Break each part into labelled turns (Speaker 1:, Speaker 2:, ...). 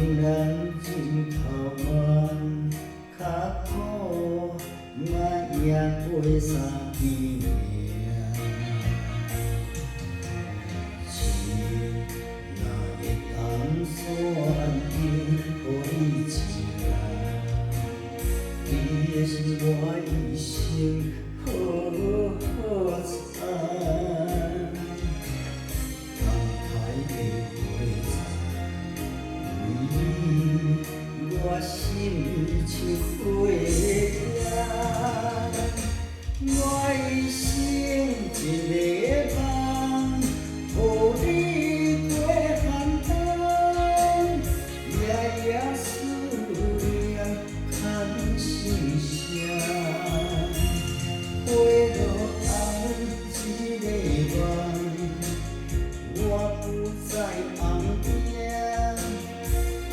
Speaker 1: 人真头冤，脚苦嘛也过三更暝。情若会当选定，互你一人，你的心我一生好好惨。我心像火焰，我一生一个梦，予你过寒冬，夜夜思念牵心声，花落红一个梦，我不再红颜。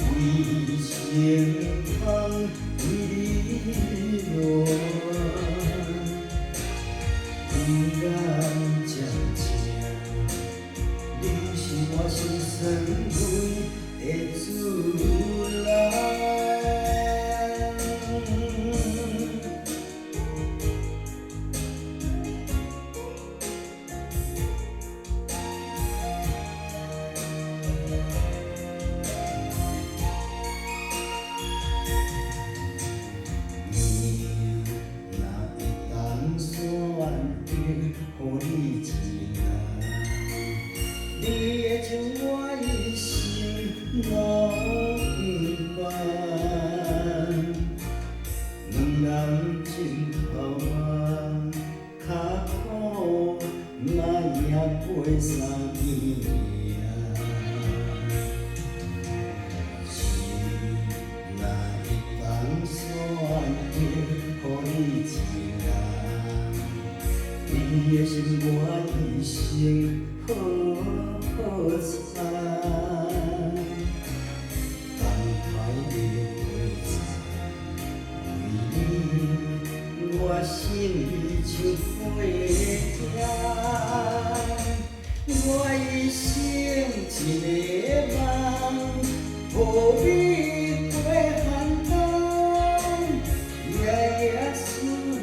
Speaker 1: 为情空，为你乱，不敢讲情，你是我心酸泪的自然。予你一人，你的情我一生拢不变。两人真头冤，脚苦嘛也过三更暝。情若会当选定，予你一人。你的心我一生好好惨，等待你回来，为你我心像火焰，我一生一个梦，予你过寒冬，夜夜思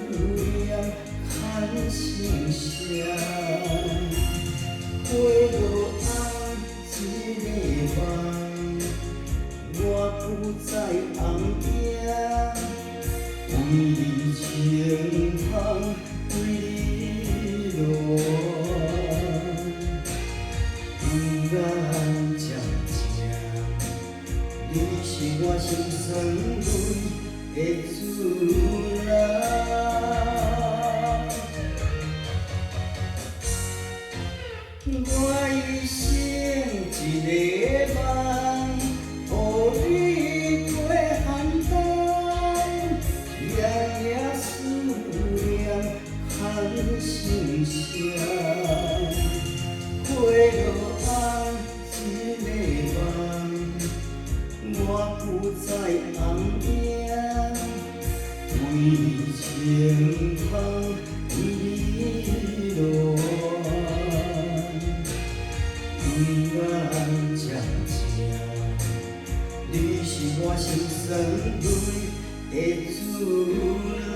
Speaker 1: 念。牵心声，花落红一个梦，我不再红颜。为情空，为你乱，不敢讲情，你是我心酸泪的自然。我一生一个梦，予你过寒冬，夜夜思念牵心声，花落红一个梦，我不再红颜，为情空，为你乱。不敢讲情，你是我心酸泪的自然。